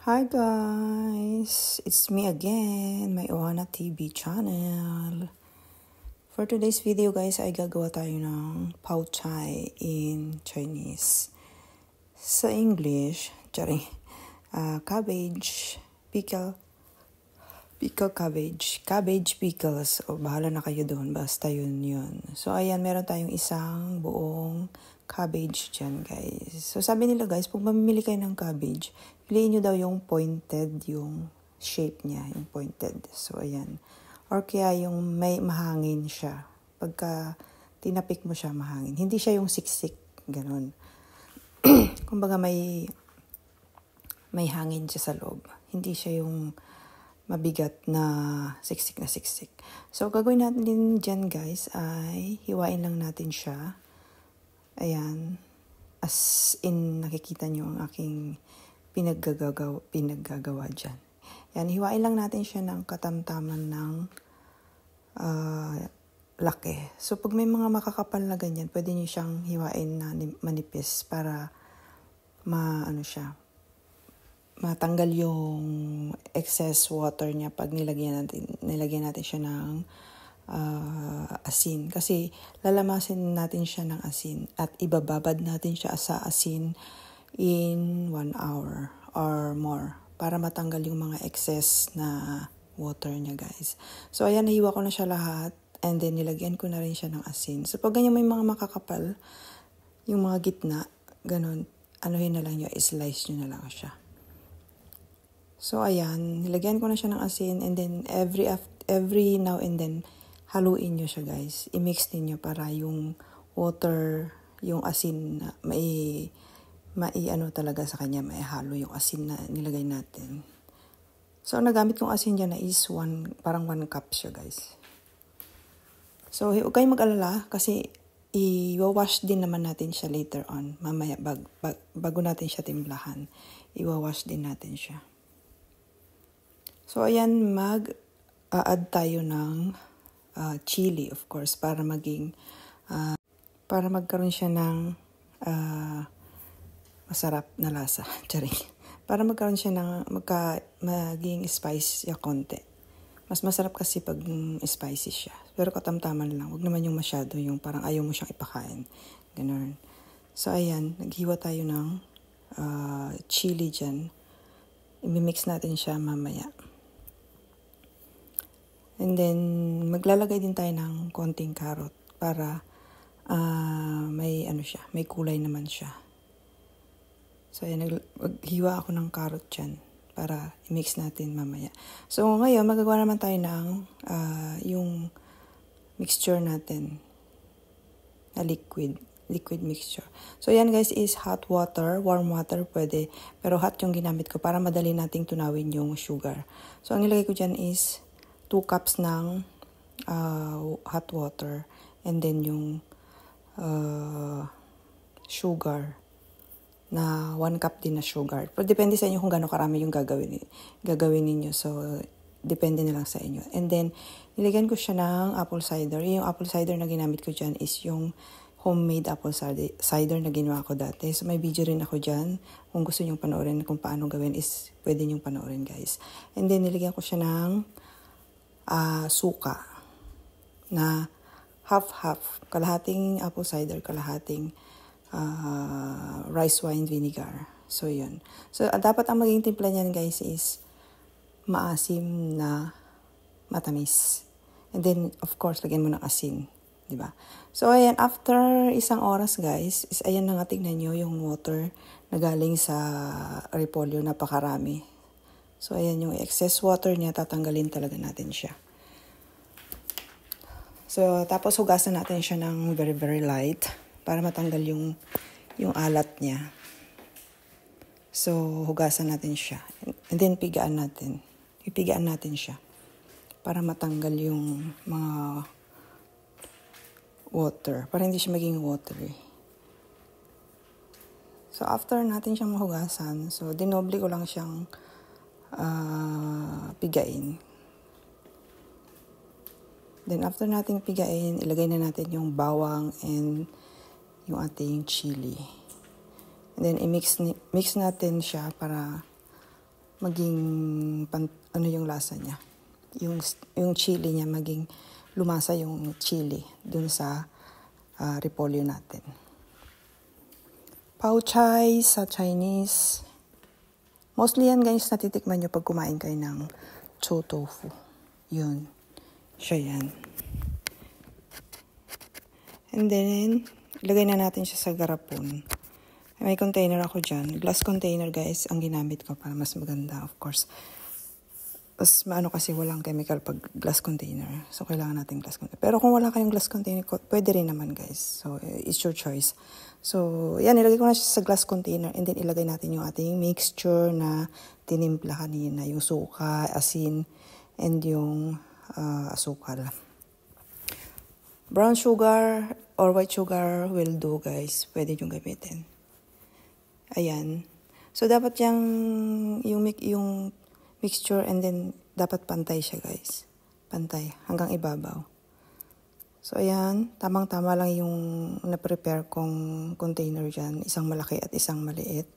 Hi guys, it's me again, my Oana TV channel. For today's video guys ay gagawa tayo ng pao chai in Chinese. Sa English, cabbage, pickle cabbage pickles. O bahala na kayo doon, basta yun. So ayan, meron tayong isang buong cabbage dyan guys. So sabi nila guys, pag mamimili kayo ng cabbage, piliin nyo daw yung pointed, yung shape niya, yung pointed. So ayan. Or kaya yung may mahangin siya. Pagka tinapik mo siya, mahangin. Hindi siya yung siksik, ganun. Kumbaga may hangin siya sa loob. Hindi siya yung mabigat na siksik. So, gagawin natin din dyan guys ay hiwain lang natin siya. Ayan. As in, nakikita nyo ang aking pinaggagawa dyan. Yan, hiwain lang natin siya ng katamtaman ng laki. So, pag may mga makakapal na ganyan, pwede nyo siyang hiwain na manipis para matanggal yung excess water niya pag nilagyan natin siya ng asin. Kasi lalamasin natin siya ng asin at ibababad natin siya sa asin in 1 hour or more para matanggal yung mga excess na water niya guys. So ayan, nahiwa ko na siya lahat and then nilagyan ko na rin siya ng asin. So pag ganyan may mga makakapal, yung mga gitna, ganun, anuhin na lang nyo, slice nyo na lang siya. So, ayan, nilagyan ko na siya ng asin and then every now and then, haluin nyo siya guys. I-mix ninyo para yung water, yung asin, talaga sa kanya, maihalo yung asin na nilagay natin. So, nagamit kong asin dyan na is parang 1 cup siya guys. So, huwag kayong mag-alala kasi i-wash din naman natin siya later on. Mamaya, bago natin siya timplahan, i-wash din natin siya. So, ayan, mag-add tayo ng chili, of course, para magkaroon siya ng masarap na lasa. Para magkaroon siya ng, maging spicy konti. Mas masarap kasi pag spicy siya. Pero katamtaman lang. Huwag naman yung masyado, yung parang ayaw mo siyang ipakain. Ganun. So, ayan, naghiwa tayo ng chili dyan. I-mix natin siya mamaya. And then, maglalagay din tayo ng konting carrot para may kulay naman siya. So, ayan, maghiwa ako ng carrot dyan para i-mix natin mamaya. So, ngayon, magagawa naman tayo ng yung mixture natin na liquid mixture. So, yan guys is hot water, warm water pwede, pero hot yung ginamit ko para madali nating tunawin yung sugar. So, ang nilagay ko dyan is 2 cups ng hot water and then yung sugar na 1 cup din na sugar. Pero depende sa inyo kung gaano karami yung gagawin ninyo. So, depende na lang sa inyo. And then, nilagyan ko siya ng apple cider. Yung apple cider na ginamit ko dyan is yung homemade apple cider na ginawa ko dati. So, may video rin ako dyan. Kung gusto nyong panoorin kung paano gawin is pwede nyong panoorin guys. And then, nilagyan ko siya ng suka na half-half. Kalahating apple cider, kalahating rice wine vinegar. So, yun. So, dapat ang maging timpla niyan guys is maasim na matamis. And then, of course, lagyan mo ng asin. Diba? So, ayan, after 1 oras guys, is ayan na nga, tignan nyo yung water na galing sa repolyo, napakarami. So, ayan yung excess water niya, tatanggalin talaga natin siya. So, tapos hugasan natin siya ng very, very light para matanggal yung alat niya. So, hugasan natin siya. And then, pigaan natin. Ipigaan natin siya para matanggal yung mga water. Para hindi siya maging watery. So, after natin siyang mahugasan, so, dinoble ko lang siyang pigain. Then, after nating pigain, ilagay na natin yung bawang and yung ating chili. And then, mix natin siya para maging ano yung lasa niya. Yung chili niya maging lumasa yung chili dun sa repolyo natin. Pao chai sa Chinese. Mostly yan guys natitikman nyo pag kumain kayo ng chow tofu. Yun. Siya yan. And then, ilagay na natin siya sa garapon. May container ako dyan. Glass container guys ang ginamit ko para mas maganda of course. Mas maano kasi walang chemical pag glass container. So, kailangan natin glass container. Pero kung wala kayong glass container, pwede rin naman guys. So, it's your choice. So, yan. Ilagay ko na siya sa glass container. And then, ilagay natin yung ating mixture na tinimpla kanina. Yung suka, asin, and yung asukal. Brown sugar or white sugar will do guys. Pwede yung gamitin. Ayan. So, dapat yung mixture and then dapat pantay siya guys. Pantay hanggang ibabaw. So ayan, tamang-tama lang yung na-prepare kong container dyan. Isang malaki at isang maliit.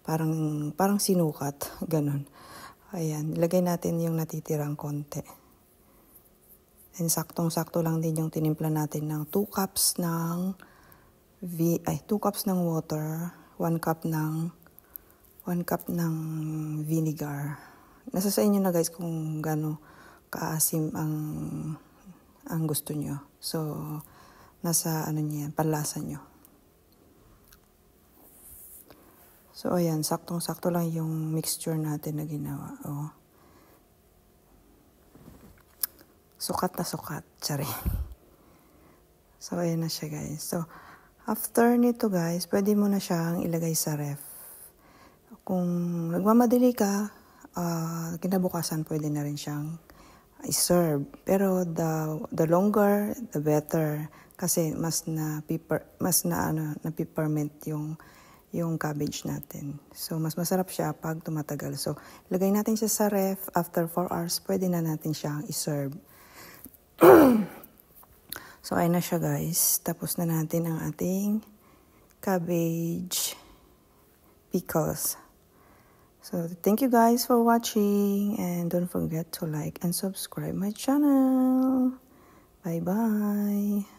Parang sinukat. Ganon. Ayan, ilagay natin yung natitirang konti. And saktong-sakto lang din yung tinimpla natin ng 2 cups ng 2 cups ng water, 1 cup ng vinegar. Nasa sa inyo na guys kung gaano kaasim ang gusto nyo. So, nasa niya, panlasa nyo. So, ayan, saktong-sakto lang yung mixture natin na ginawa. Oh. Sukat na sukat. Tsari. So, ayan na siya guys. So, after nito guys, pwede mo na siyang ilagay sa ref. Kung nagmamadali ka, kinabukasan pwede na rin siyang i-serve. Pero the longer, the better. Kasi mas na-peppermint yung cabbage natin. So, mas masarap siya pag tumatagal. So, lagay natin siya sa ref. After 4 hours, pwede na natin siyang i-serve. So, ayun na siya guys. Tapos na natin ang ating cabbage pickles. So, thank you guys for watching and don't forget to like and subscribe my channel. Bye-bye.